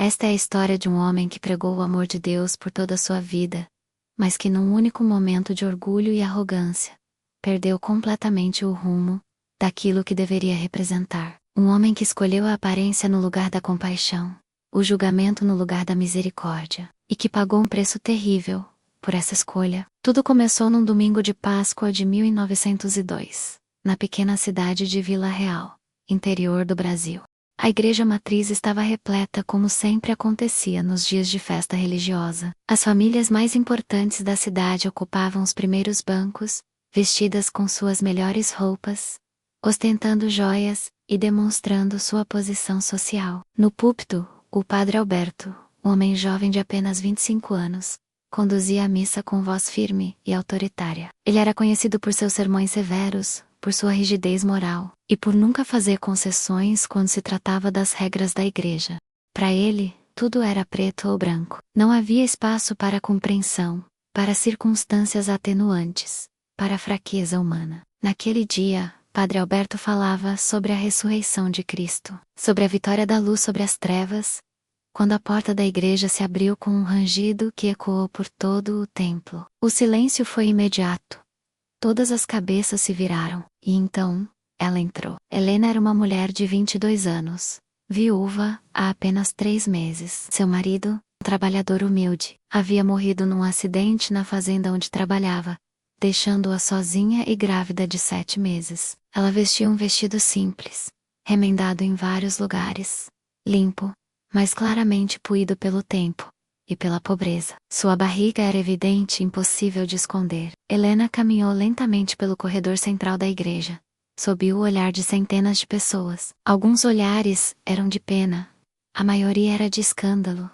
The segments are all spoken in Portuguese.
Esta é a história de um homem que pregou o amor de Deus por toda a sua vida, mas que num único momento de orgulho e arrogância, perdeu completamente o rumo daquilo que deveria representar. Um homem que escolheu a aparência no lugar da compaixão, o julgamento no lugar da misericórdia, e que pagou um preço terrível por essa escolha. Tudo começou num domingo de Páscoa de 1902, na pequena cidade de Vila Real, interior do Brasil. A igreja matriz estava repleta como sempre acontecia nos dias de festa religiosa. As famílias mais importantes da cidade ocupavam os primeiros bancos, vestidas com suas melhores roupas, ostentando joias e demonstrando sua posição social. No púlpito, o padre Alberto, um homem jovem de apenas 25 anos, conduzia a missa com voz firme e autoritária. Ele era conhecido por seus sermões severos, por sua rigidez moral, e por nunca fazer concessões quando se tratava das regras da igreja. Para ele, tudo era preto ou branco. Não havia espaço para compreensão, para circunstâncias atenuantes, para a fraqueza humana. Naquele dia, Padre Alberto falava sobre a ressurreição de Cristo, sobre a vitória da luz sobre as trevas, quando a porta da igreja se abriu com um rangido que ecoou por todo o templo. O silêncio foi imediato. Todas as cabeças se viraram, e então, ela entrou. Helena era uma mulher de 22 anos, viúva há apenas 3 meses. Seu marido, um trabalhador humilde, havia morrido num acidente na fazenda onde trabalhava, deixando-a sozinha e grávida de 7 meses. Ela vestia um vestido simples, remendado em vários lugares, limpo, mas claramente puído pelo tempo e pela pobreza. Sua barriga era evidente e impossível de esconder. Helena caminhou lentamente pelo corredor central da igreja, sob o olhar de centenas de pessoas. Alguns olhares eram de pena, a maioria era de escândalo,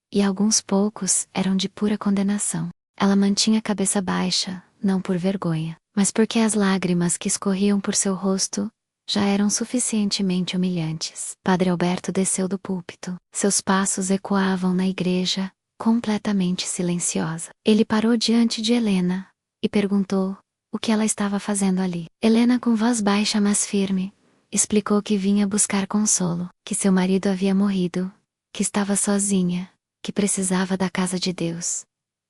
e alguns poucos eram de pura condenação. Ela mantinha a cabeça baixa, não por vergonha, mas porque as lágrimas que escorriam por seu rosto já eram suficientemente humilhantes. Padre Alberto desceu do púlpito. Seus passos ecoavam na igreja, completamente silenciosa. Ele parou diante de Helena e perguntou o que ela estava fazendo ali. Helena, com voz baixa mas firme, explicou que vinha buscar consolo, que seu marido havia morrido, que estava sozinha, que precisava da casa de Deus.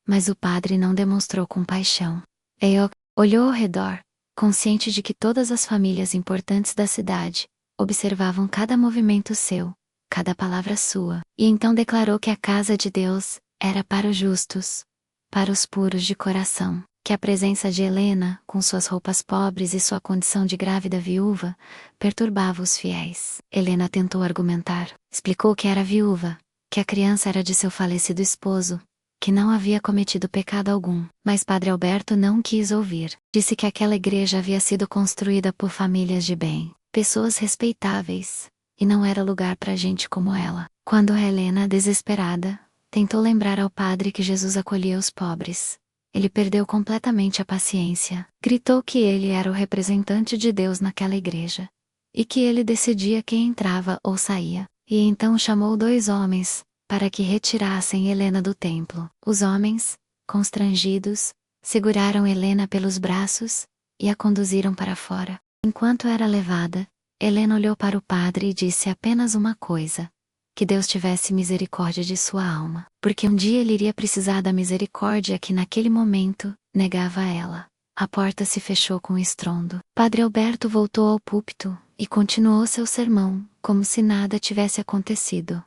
Mas o padre não demonstrou compaixão. Ele olhou ao redor, consciente de que todas as famílias importantes da cidade observavam cada movimento seu, cada palavra sua, e então declarou que a casa de Deus era para os justos, para os puros de coração, que a presença de Helena, com suas roupas pobres e sua condição de grávida viúva, perturbava os fiéis. Helena tentou argumentar, explicou que era viúva, que a criança era de seu falecido esposo, que não havia cometido pecado algum, mas Padre Alberto não quis ouvir. Disse que aquela igreja havia sido construída por famílias de bem, pessoas respeitáveis, e não era lugar para gente como ela. Quando Helena, desesperada, tentou lembrar ao padre que Jesus acolhia os pobres, ele perdeu completamente a paciência. Gritou que ele era o representante de Deus naquela igreja, e que ele decidia quem entrava ou saía. E então chamou 2 homens, para que retirassem Helena do templo. Os homens, constrangidos, seguraram Helena pelos braços e a conduziram para fora. Enquanto era levada, Helena olhou para o padre e disse apenas uma coisa: que Deus tivesse misericórdia de sua alma, porque um dia ele iria precisar da misericórdia que naquele momento negava a ela. A porta se fechou com estrondo. Padre Alberto voltou ao púlpito e continuou seu sermão, como se nada tivesse acontecido.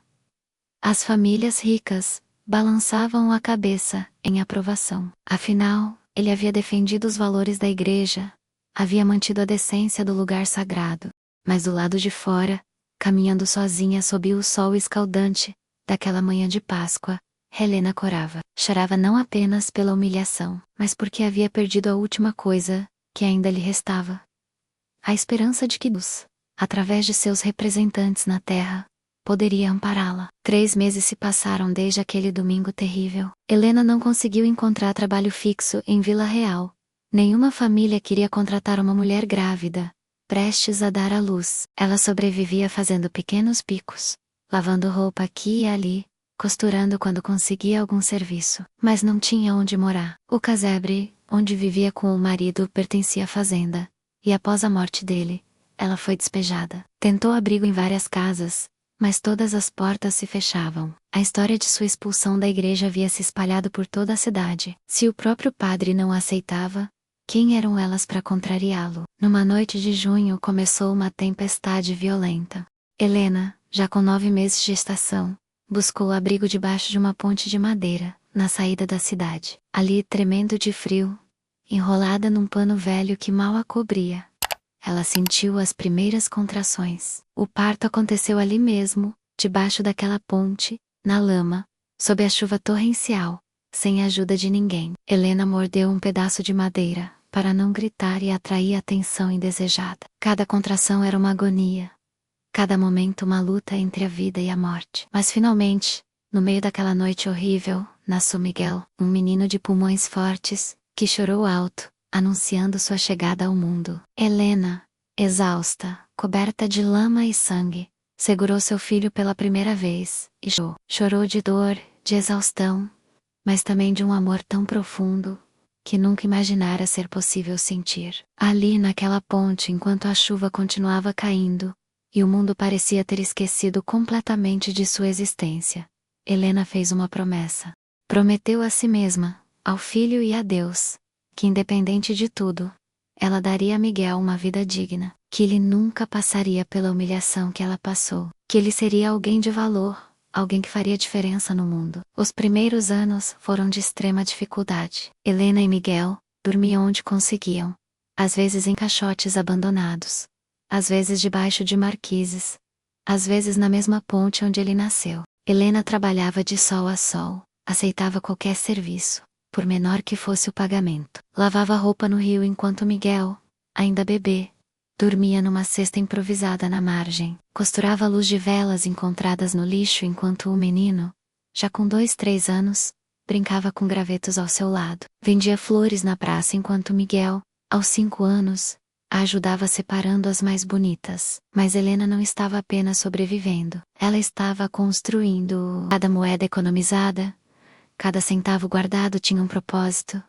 As famílias ricas balançavam a cabeça em aprovação. Afinal, ele havia defendido os valores da igreja, havia mantido a decência do lugar sagrado. Mas do lado de fora, caminhando sozinha sob o sol escaldante daquela manhã de Páscoa, Helena chorava não apenas pela humilhação, mas porque havia perdido a última coisa que ainda lhe restava: a esperança de que Deus, através de seus representantes na terra, poderia ampará-la. 3 meses se passaram desde aquele domingo terrível. Helena não conseguiu encontrar trabalho fixo em Vila Real. Nenhuma família queria contratar uma mulher grávida, prestes a dar à luz. Ela sobrevivia fazendo pequenos bicos, lavando roupa aqui e ali, costurando quando conseguia algum serviço. Mas não tinha onde morar. O casebre, onde vivia com o marido, pertencia à fazenda, e após a morte dele, ela foi despejada. Tentou abrigo em várias casas, mas todas as portas se fechavam. A história de sua expulsão da igreja havia se espalhado por toda a cidade. Se o próprio padre não a aceitava, quem eram elas para contrariá-lo? Numa noite de junho começou uma tempestade violenta. Helena, já com 9 meses de gestação, buscou abrigo debaixo de uma ponte de madeira, na saída da cidade. Ali, tremendo de frio, enrolada num pano velho que mal a cobria, ela sentiu as primeiras contrações. O parto aconteceu ali mesmo, debaixo daquela ponte, na lama, sob a chuva torrencial, sem a ajuda de ninguém. Helena mordeu um pedaço de madeira, para não gritar e atrair a atenção indesejada. Cada contração era uma agonia. Cada momento uma luta entre a vida e a morte. Mas finalmente, no meio daquela noite horrível, nasceu Miguel, um menino de pulmões fortes, que chorou alto, anunciando sua chegada ao mundo. Helena, exausta, coberta de lama e sangue, segurou seu filho pela primeira vez, e chorou de dor, de exaustão, mas também de um amor tão profundo, que nunca imaginara ser possível sentir. Ali naquela ponte, enquanto a chuva continuava caindo, e o mundo parecia ter esquecido completamente de sua existência, Helena fez uma promessa. Prometeu a si mesma, ao filho e a Deus, que independente de tudo, ela daria a Miguel uma vida digna, que ele nunca passaria pela humilhação que ela passou, que ele seria alguém de valor, alguém que faria diferença no mundo. Os primeiros anos foram de extrema dificuldade. Helena e Miguel dormiam onde conseguiam, às vezes em caixotes abandonados, às vezes debaixo de marquises, às vezes na mesma ponte onde ele nasceu. Helena trabalhava de sol a sol, aceitava qualquer serviço, por menor que fosse o pagamento. Lavava roupa no rio enquanto Miguel, ainda bebê, dormia numa cesta improvisada na margem. Costurava a luz de velas encontradas no lixo enquanto o menino, já com 2, 3 anos, brincava com gravetos ao seu lado. Vendia flores na praça enquanto Miguel, aos 5 anos, a ajudava separando as mais bonitas. Mas Helena não estava apenas sobrevivendo. Ela estava construindo. Cada moeda economizada, cada centavo guardado tinha um propósito.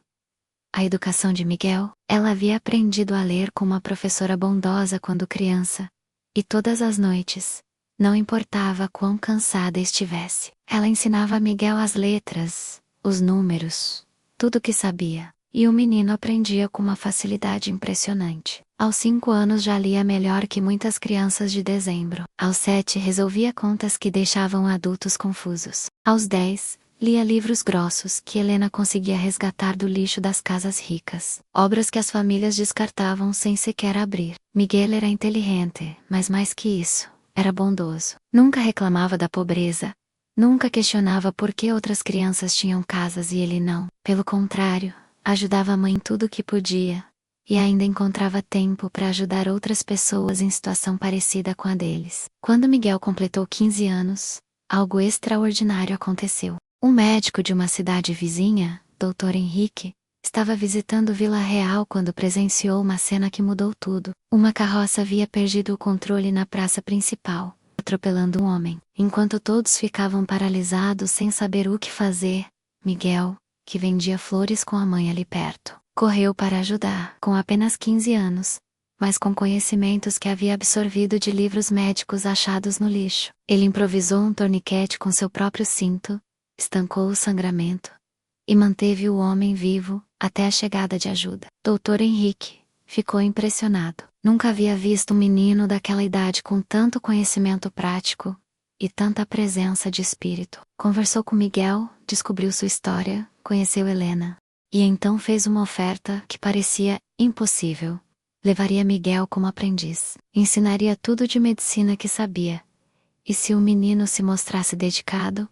A educação de Miguel, ela havia aprendido a ler com uma professora bondosa quando criança. E todas as noites, não importava quão cansada estivesse, ela ensinava a Miguel as letras, os números, tudo o que sabia. E o menino aprendia com uma facilidade impressionante. Aos 5 anos já lia melhor que muitas crianças de dezembro. Aos 7 resolvia contas que deixavam adultos confusos. Aos 10, lia livros grossos que Helena conseguia resgatar do lixo das casas ricas. Obras que as famílias descartavam sem sequer abrir. Miguel era inteligente, mas mais que isso, era bondoso. Nunca reclamava da pobreza. Nunca questionava por que outras crianças tinham casas e ele não. Pelo contrário, ajudava a mãe em tudo o que podia, e ainda encontrava tempo para ajudar outras pessoas em situação parecida com a deles. Quando Miguel completou 15 anos, algo extraordinário aconteceu. Um médico de uma cidade vizinha, Dr. Henrique, estava visitando Vila Real quando presenciou uma cena que mudou tudo. Uma carroça havia perdido o controle na praça principal, atropelando um homem. Enquanto todos ficavam paralisados sem saber o que fazer, Miguel, que vendia flores com a mãe ali perto, correu para ajudar. Com apenas 15 anos, mas com conhecimentos que havia absorvido de livros médicos achados no lixo, ele improvisou um torniquete com seu próprio cinto, estancou o sangramento e manteve o homem vivo até a chegada de ajuda. Dr. Henrique ficou impressionado. Nunca havia visto um menino daquela idade com tanto conhecimento prático e tanta presença de espírito. Conversou com Miguel, descobriu sua história, conheceu Helena. E então fez uma oferta que parecia impossível. Levaria Miguel como aprendiz. Ensinaria tudo de medicina que sabia. E se o menino se mostrasse dedicado,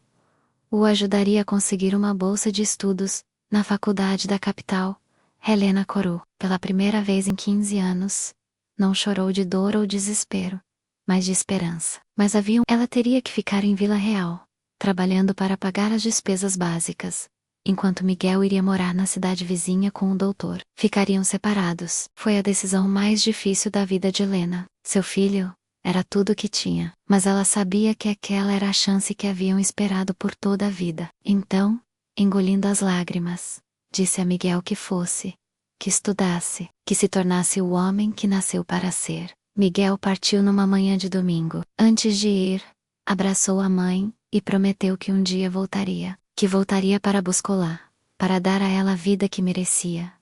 o ajudaria a conseguir uma bolsa de estudos, na faculdade da capital. Helena corou. Pela primeira vez em 15 anos, não chorou de dor ou desespero, mas de esperança. Mas ela teria que ficar em Vila Real, trabalhando para pagar as despesas básicas, enquanto Miguel iria morar na cidade vizinha com o doutor. Ficariam separados. Foi a decisão mais difícil da vida de Helena. Seu filho era tudo o que tinha, mas ela sabia que aquela era a chance que haviam esperado por toda a vida. Então, engolindo as lágrimas, disse a Miguel que fosse, que estudasse, que se tornasse o homem que nasceu para ser. Miguel partiu numa manhã de domingo. Antes de ir, abraçou a mãe e prometeu que um dia voltaria, que voltaria para buscá-la, para dar a ela a vida que merecia,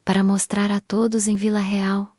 para mostrar a todos em Vila Real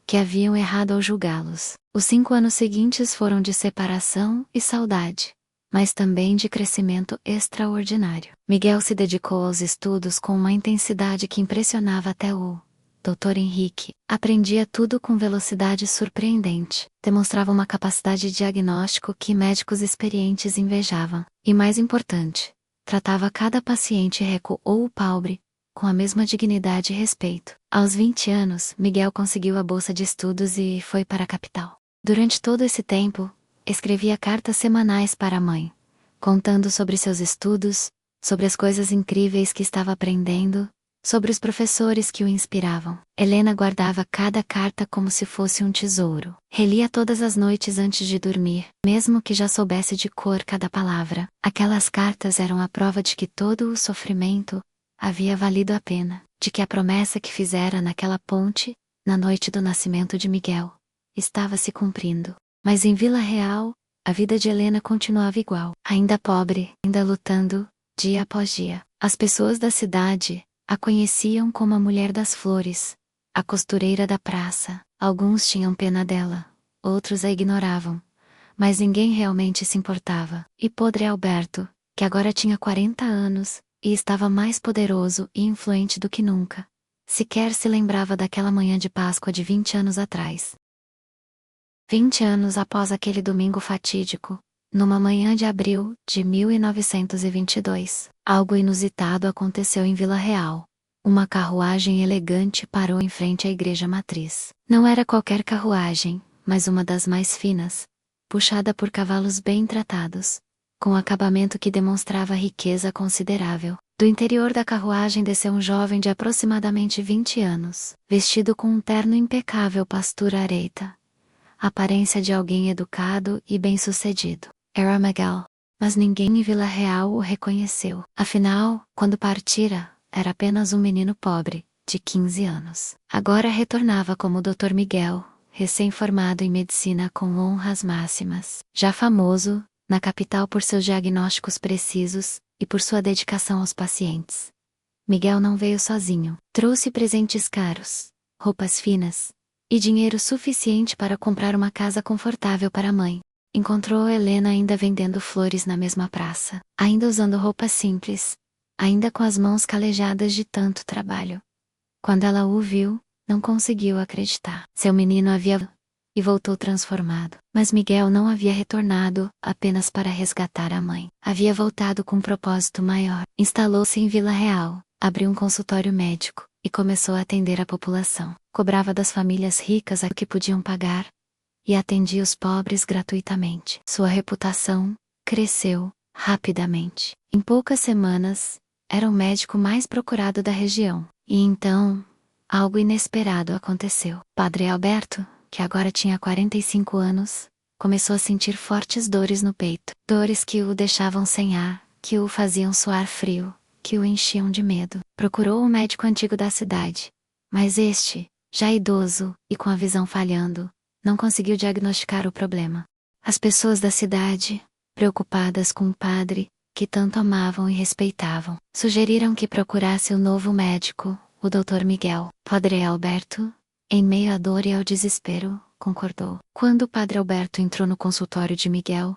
que haviam errado ao julgá-los. Os 5 anos seguintes foram de separação e saudade, mas também de crescimento extraordinário. Miguel se dedicou aos estudos com uma intensidade que impressionava até o Dr. Henrique. Aprendia tudo com velocidade surpreendente, demonstrava uma capacidade de diagnóstico que médicos experientes invejavam. E mais importante, tratava cada paciente rico ou pobre com a mesma dignidade e respeito. Aos 20 anos, Miguel conseguiu a bolsa de estudos e foi para a capital. Durante todo esse tempo, escrevia cartas semanais para a mãe, contando sobre seus estudos, sobre as coisas incríveis que estava aprendendo, sobre os professores que o inspiravam. Helena guardava cada carta como se fosse um tesouro. Relia todas as noites antes de dormir, mesmo que já soubesse de cor cada palavra. Aquelas cartas eram a prova de que todo o sofrimento havia valido a pena, de que a promessa que fizera naquela ponte, na noite do nascimento de Miguel, estava se cumprindo. Mas em Vila Real, a vida de Helena continuava igual. Ainda pobre, ainda lutando, dia após dia. As pessoas da cidade a conheciam como a mulher das flores, a costureira da praça. Alguns tinham pena dela, outros a ignoravam, mas ninguém realmente se importava. E Padre Alberto, que agora tinha 40 anos, e estava mais poderoso e influente do que nunca, sequer se lembrava daquela manhã de Páscoa de 20 anos atrás. 20 anos após aquele domingo fatídico, numa manhã de abril de 1922, algo inusitado aconteceu em Vila Real. Uma carruagem elegante parou em frente à igreja matriz. Não era qualquer carruagem, mas uma das mais finas, puxada por cavalos bem tratados, com acabamento que demonstrava riqueza considerável. Do interior da carruagem desceu um jovem de aproximadamente 20 anos, vestido com um terno impecável pastor areita. Aparência de alguém educado e bem-sucedido. Era Miguel, mas ninguém em Vila Real o reconheceu. Afinal, quando partira, era apenas um menino pobre, de 15 anos. Agora retornava como Dr. Miguel, recém-formado em medicina com honras máximas. Já famoso, na capital por seus diagnósticos precisos e por sua dedicação aos pacientes. Miguel não veio sozinho. Trouxe presentes caros, roupas finas e dinheiro suficiente para comprar uma casa confortável para a mãe. Encontrou Helena ainda vendendo flores na mesma praça, ainda usando roupas simples, ainda com as mãos calejadas de tanto trabalho. Quando ela o viu, não conseguiu acreditar. Seu menino havia e voltou transformado. Mas Miguel não havia retornado apenas para resgatar a mãe. Havia voltado com um propósito maior. Instalou-se em Vila Real, abriu um consultório médico e começou a atender a população. Cobrava das famílias ricas o que podiam pagar e atendia os pobres gratuitamente. Sua reputação cresceu rapidamente. Em poucas semanas, era o médico mais procurado da região. E então, algo inesperado aconteceu. Padre Alberto, que agora tinha 45 anos, começou a sentir fortes dores no peito. Dores que o deixavam sem ar, que o faziam suar frio, que o enchiam de medo. Procurou o médico antigo da cidade, mas este, já idoso e com a visão falhando, não conseguiu diagnosticar o problema. As pessoas da cidade, preocupadas com o padre, que tanto amavam e respeitavam, sugeriram que procurasse o novo médico, o Dr. Miguel. Padre Alberto, em meio à dor e ao desespero, concordou. Quando o Padre Alberto entrou no consultório de Miguel,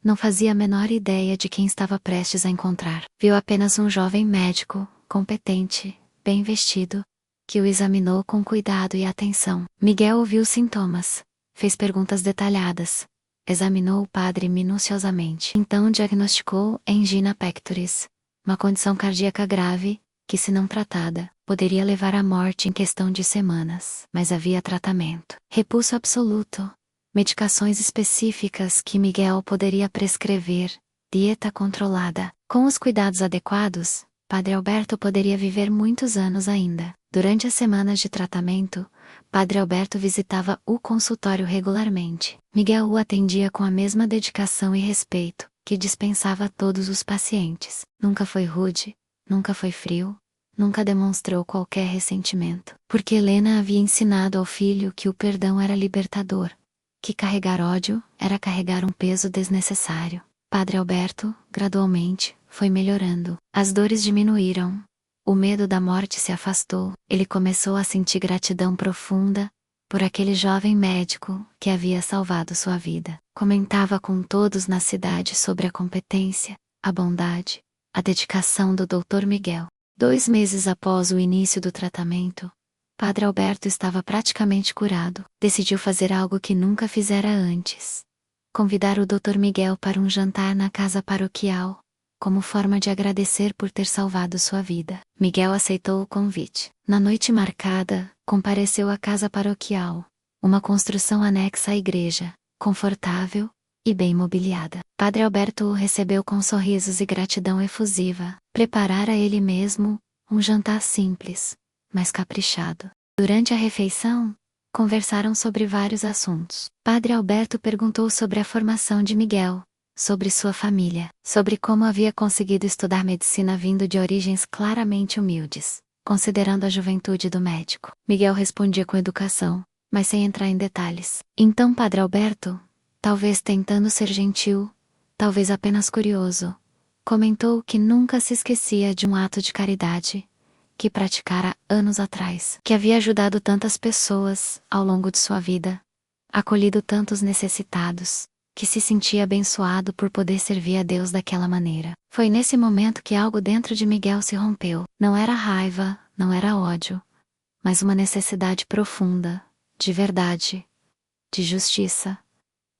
não fazia a menor ideia de quem estava prestes a encontrar. Viu apenas um jovem médico, competente, bem vestido, que o examinou com cuidado e atenção. Miguel ouviu os sintomas, fez perguntas detalhadas, examinou o padre minuciosamente. Então diagnosticou angina pectoris, uma condição cardíaca grave, que se não tratada, poderia levar à morte em questão de semanas. Mas havia tratamento. Repulso absoluto, medicações específicas que Miguel poderia prescrever, dieta controlada. Com os cuidados adequados, Padre Alberto poderia viver muitos anos ainda. Durante as semanas de tratamento, Padre Alberto visitava o consultório regularmente. Miguel o atendia com a mesma dedicação e respeito que dispensava a todos os pacientes. Nunca foi rude, nunca foi frio, nunca demonstrou qualquer ressentimento. Porque Helena havia ensinado ao filho que o perdão era libertador, que carregar ódio era carregar um peso desnecessário. Padre Alberto, gradualmente, foi melhorando. As dores diminuíram. O medo da morte se afastou. Ele começou a sentir gratidão profunda por aquele jovem médico que havia salvado sua vida. Comentava com todos na cidade sobre a competência, a bondade, a dedicação do Dr. Miguel. 2 meses após o início do tratamento, Padre Alberto estava praticamente curado. Decidiu fazer algo que nunca fizera antes: convidar o Dr. Miguel para um jantar na casa paroquial, como forma de agradecer por ter salvado sua vida. Miguel aceitou o convite. Na noite marcada, compareceu à casa paroquial, uma construção anexa à igreja, confortável e bem mobiliada. Padre Alberto o recebeu com sorrisos e gratidão efusiva. Preparara ele mesmo um jantar simples, mas caprichado. Durante a refeição, conversaram sobre vários assuntos. Padre Alberto perguntou sobre a formação de Miguel, sobre sua família, sobre como havia conseguido estudar medicina vindo de origens claramente humildes, considerando a juventude do médico. Miguel respondia com educação, mas sem entrar em detalhes. Então Padre Alberto, talvez tentando ser gentil, talvez apenas curioso, comentou que nunca se esquecia de um ato de caridade que praticara anos atrás, que havia ajudado tantas pessoas ao longo de sua vida, acolhido tantos necessitados, que se sentia abençoado por poder servir a Deus daquela maneira. Foi nesse momento que algo dentro de Miguel se rompeu. Não era raiva, não era ódio, mas uma necessidade profunda, de verdade, de justiça,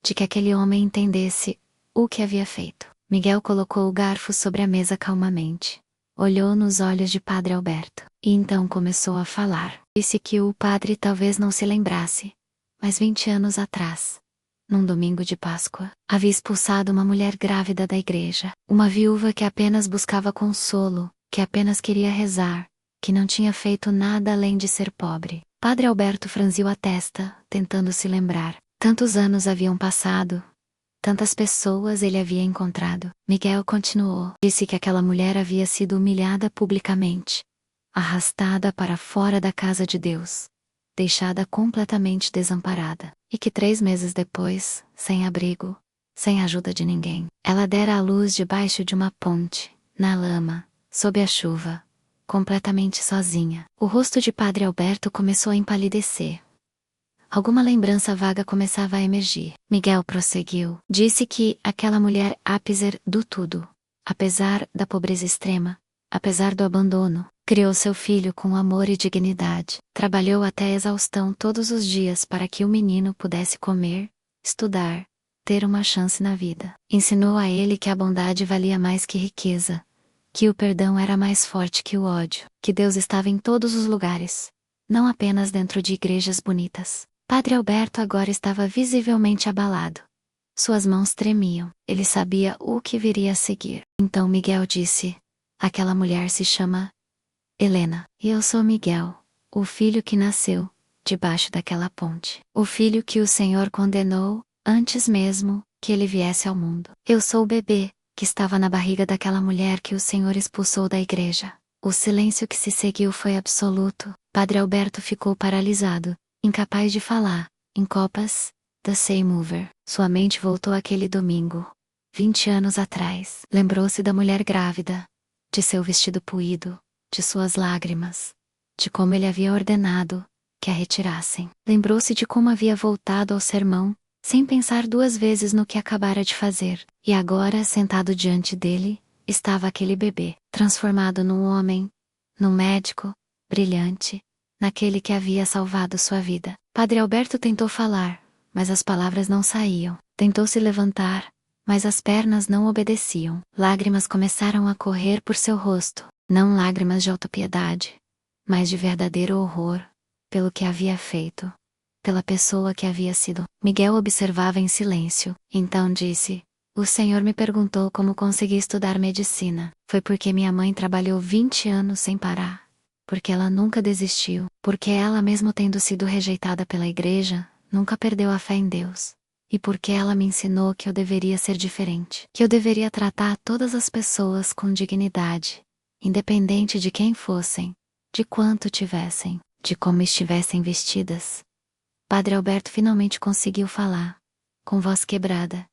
de que aquele homem entendesse o que havia feito. Miguel colocou o garfo sobre a mesa calmamente. Olhou nos olhos de Padre Alberto, e então começou a falar. Disse que o padre talvez não se lembrasse, mas 20 anos atrás, num domingo de Páscoa, havia expulsado uma mulher grávida da igreja, uma viúva que apenas buscava consolo, que apenas queria rezar, que não tinha feito nada além de ser pobre. Padre Alberto franziu a testa, tentando se lembrar. Tantos anos haviam passado, tantas pessoas ele havia encontrado. Miguel continuou. Disse que aquela mulher havia sido humilhada publicamente, arrastada para fora da casa de Deus, deixada completamente desamparada, e que 3 meses depois, sem abrigo, sem ajuda de ninguém, ela dera à luz debaixo de uma ponte, na lama, sob a chuva, completamente sozinha. O rosto de Padre Alberto começou a empalidecer. Alguma lembrança vaga começava a emergir. Miguel prosseguiu. Disse que aquela mulher, apesar do tudo, apesar da pobreza extrema, apesar do abandono, criou seu filho com amor e dignidade. Trabalhou até a exaustão todos os dias para que o menino pudesse comer, estudar, ter uma chance na vida. Ensinou a ele que a bondade valia mais que riqueza, que o perdão era mais forte que o ódio, que Deus estava em todos os lugares, não apenas dentro de igrejas bonitas. Padre Alberto agora estava visivelmente abalado. Suas mãos tremiam. Ele sabia o que viria a seguir. Então Miguel disse: aquela mulher se chama Helena. E eu sou Miguel, o filho que nasceu debaixo daquela ponte. O filho que o Senhor condenou, antes mesmo que ele viesse ao mundo. Eu sou o bebê que estava na barriga daquela mulher que o Senhor expulsou da igreja. O silêncio que se seguiu foi absoluto. Padre Alberto ficou paralisado, incapaz de falar. Em Copas, The Sea Mover, sua mente voltou àquele domingo, 20 anos atrás. Lembrou-se da mulher grávida, de seu vestido puído, de suas lágrimas, de como ele havia ordenado que a retirassem. Lembrou-se de como havia voltado ao sermão, sem pensar 2 vezes no que acabara de fazer. E agora, sentado diante dele, estava aquele bebê, transformado num homem, num médico, brilhante, naquele que havia salvado sua vida. Padre Alberto tentou falar, mas as palavras não saíam. Tentou se levantar, mas as pernas não obedeciam. Lágrimas começaram a correr por seu rosto, não lágrimas de autopiedade, mas de verdadeiro horror, pelo que havia feito, pela pessoa que havia sido. Miguel observava em silêncio. Então disse: o Senhor me perguntou como consegui estudar medicina. Foi porque minha mãe trabalhou 20 anos sem parar. Porque ela nunca desistiu, porque ela, mesmo tendo sido rejeitada pela igreja, nunca perdeu a fé em Deus. E porque ela me ensinou que eu deveria ser diferente, que eu deveria tratar todas as pessoas com dignidade, independente de quem fossem, de quanto tivessem, de como estivessem vestidas. Padre Alberto finalmente conseguiu falar. com voz quebrada.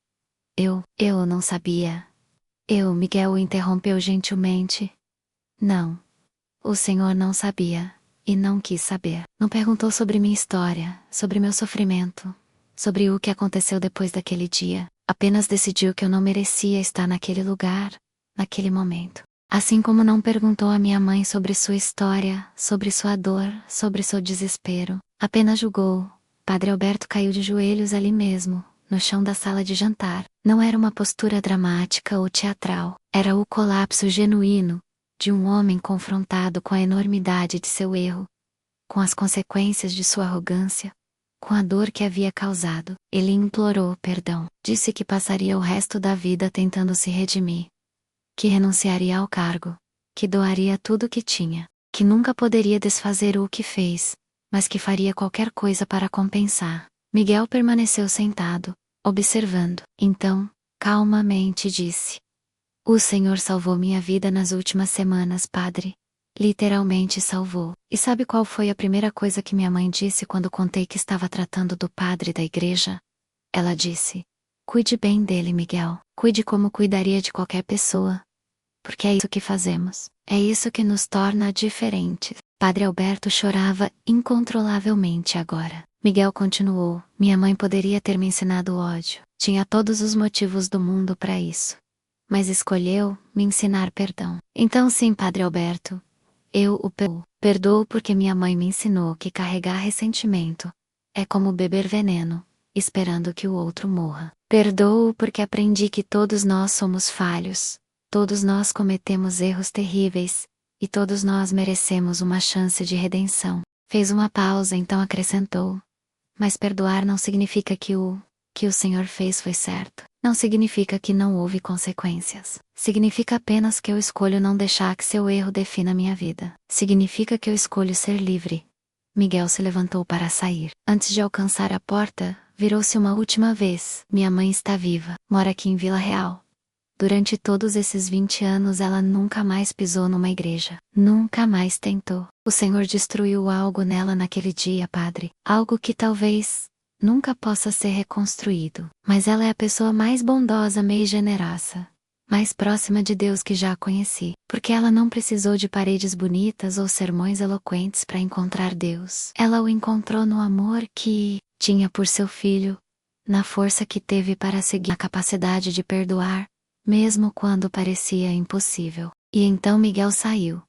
Eu não sabia. Miguel o interrompeu gentilmente. Não. O senhor não sabia, e não quis saber. Não perguntou sobre minha história, sobre meu sofrimento, sobre o que aconteceu depois daquele dia. Apenas decidiu que eu não merecia estar naquele lugar, naquele momento. Assim como não perguntou à minha mãe sobre sua história, sobre sua dor, sobre seu desespero. Apenas julgou. Padre Alberto caiu de joelhos ali mesmo, no chão da sala de jantar. Não era uma postura dramática ou teatral. Era o colapso genuíno de um homem confrontado com a enormidade de seu erro, com as consequências de sua arrogância, com a dor que havia causado. Ele implorou perdão. Disse que passaria o resto da vida tentando se redimir, que renunciaria ao cargo, que doaria tudo o que tinha, que nunca poderia desfazer o que fez, mas que faria qualquer coisa para compensar. Miguel permaneceu sentado, observando. Então, calmamente disse: "O Senhor salvou minha vida nas últimas semanas, padre. Literalmente salvou. E sabe qual foi a primeira coisa que minha mãe disse quando contei que estava tratando do padre da igreja? Ela disse: cuide bem dele, Miguel. Cuide como cuidaria de qualquer pessoa. Porque é isso que fazemos. É isso que nos torna diferentes." Padre Alberto chorava incontrolavelmente agora. Miguel continuou: "Minha mãe poderia ter me ensinado o ódio. Tinha todos os motivos do mundo para isso. Mas escolheu me ensinar perdão. Então sim, Padre Alberto, eu o perdoo porque minha mãe me ensinou que carregar ressentimento é como beber veneno, esperando que o outro morra. Perdoo porque aprendi que todos nós somos falhos, todos nós cometemos erros terríveis, e todos nós merecemos uma chance de redenção." Fez uma pausa, então acrescentou: "Mas perdoar não significa que o Senhor fez foi certo. Não significa que não houve consequências. Significa apenas que eu escolho não deixar que seu erro defina minha vida. Significa que eu escolho ser livre." Miguel se levantou para sair. Antes de alcançar a porta, virou-se uma última vez. "Minha mãe está viva. Mora aqui em Vila Real. Durante todos esses 20 anos ela nunca mais pisou numa igreja. Nunca mais tentou. O Senhor destruiu algo nela naquele dia, padre. Algo que talvez nunca possa ser reconstruído. Mas ela é a pessoa mais bondosa e generosa, mais próxima de Deus que já conheci. Porque ela não precisou de paredes bonitas ou sermões eloquentes para encontrar Deus. Ela o encontrou no amor que tinha por seu filho, na força que teve para seguir, na capacidade de perdoar, mesmo quando parecia impossível." E então Miguel saiu,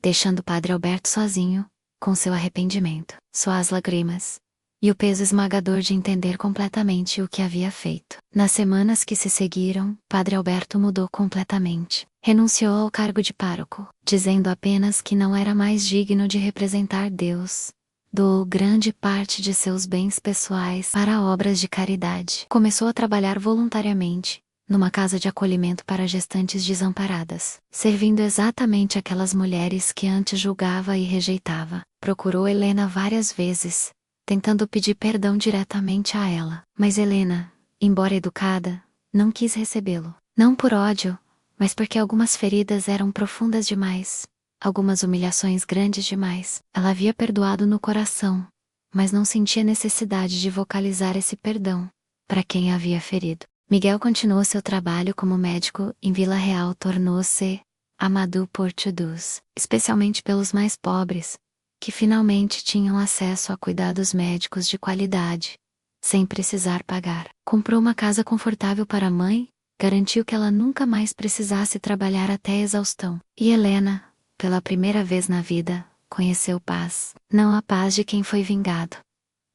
deixando Padre Alberto sozinho, com seu arrependimento, suas lágrimas, e o peso esmagador de entender completamente o que havia feito. Nas semanas que se seguiram, Padre Alberto mudou completamente. Renunciou ao cargo de pároco, dizendo apenas que não era mais digno de representar Deus. Doou grande parte de seus bens pessoais para obras de caridade. Começou a trabalhar voluntariamente numa casa de acolhimento para gestantes desamparadas, servindo exatamente aquelas mulheres que antes julgava e rejeitava. Procurou Helena várias vezes, tentando pedir perdão diretamente a ela. Mas Helena, embora educada, não quis recebê-lo. Não por ódio, mas porque algumas feridas eram profundas demais, algumas humilhações grandes demais. Ela havia perdoado no coração, mas não sentia necessidade de vocalizar esse perdão para quem a havia ferido. Miguel continuou seu trabalho como médico em Vila Real, tornou-se Amadou Portudus, especialmente pelos mais pobres, que finalmente tinham acesso a cuidados médicos de qualidade, sem precisar pagar. Comprou uma casa confortável para a mãe, garantiu que ela nunca mais precisasse trabalhar até a exaustão. E Helena, pela primeira vez na vida, conheceu paz. Não a paz de quem foi vingado,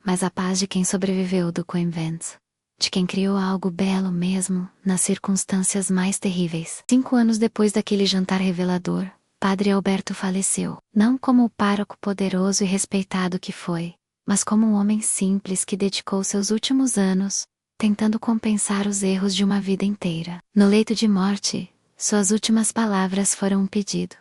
mas a paz de quem sobreviveu do convento. De quem criou algo belo mesmo, nas circunstâncias mais terríveis. 5 anos depois daquele jantar revelador, Padre Alberto faleceu. Não como o pároco poderoso e respeitado que foi, mas como um homem simples que dedicou seus últimos anos, tentando compensar os erros de uma vida inteira. No leito de morte, suas últimas palavras foram um pedido: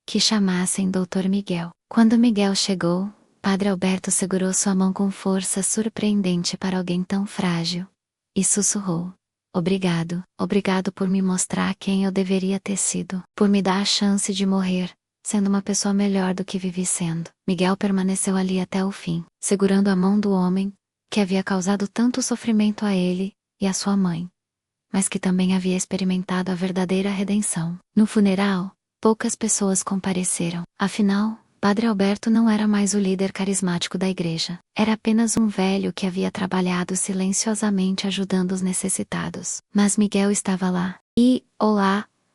que chamassem Dr. Miguel. Quando Miguel chegou, Padre Alberto segurou sua mão com força surpreendente para alguém tão frágil, e sussurrou: obrigado, obrigado por me mostrar quem eu deveria ter sido, por me dar a chance de morrer, sendo uma pessoa melhor do que vivi sendo. Miguel permaneceu ali até o fim, segurando a mão do homem, que havia causado tanto sofrimento a ele, e a sua mãe, mas que também havia experimentado a verdadeira redenção. No funeral, poucas pessoas compareceram. Afinal, Padre Alberto não era mais o líder carismático da igreja. Era apenas um velho que havia trabalhado silenciosamente ajudando os necessitados. Mas Miguel estava lá. E, ao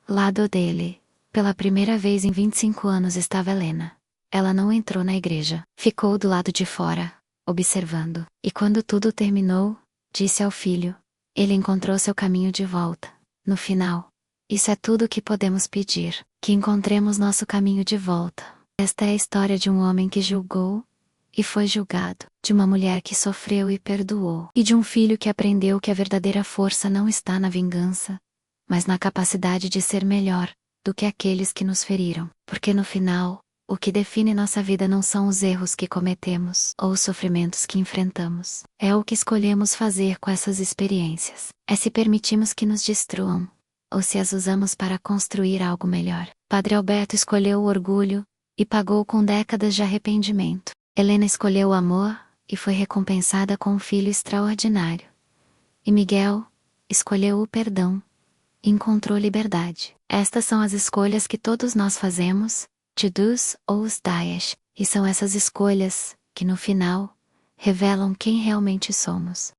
lado dele, pela primeira vez em 25 anos estava Helena. Ela não entrou na igreja. Ficou do lado de fora, observando. E quando tudo terminou, disse ao filho: ele encontrou seu caminho de volta. No final, isso é tudo o que podemos pedir, que encontremos nosso caminho de volta. Esta é a história de um homem que julgou e foi julgado, de uma mulher que sofreu e perdoou, e de um filho que aprendeu que a verdadeira força não está na vingança, mas na capacidade de ser melhor do que aqueles que nos feriram. Porque no final, o que define nossa vida não são os erros que cometemos ou os sofrimentos que enfrentamos. É o que escolhemos fazer com essas experiências. É se permitimos que nos destruam, ou se as usamos para construir algo melhor. Padre Alberto escolheu o orgulho e pagou com décadas de arrependimento. Helena escolheu o amor e foi recompensada com um filho extraordinário. E Miguel escolheu o perdão e encontrou liberdade. Estas são as escolhas que todos nós fazemos, de dos ou os dias, e são essas escolhas que no final revelam quem realmente somos.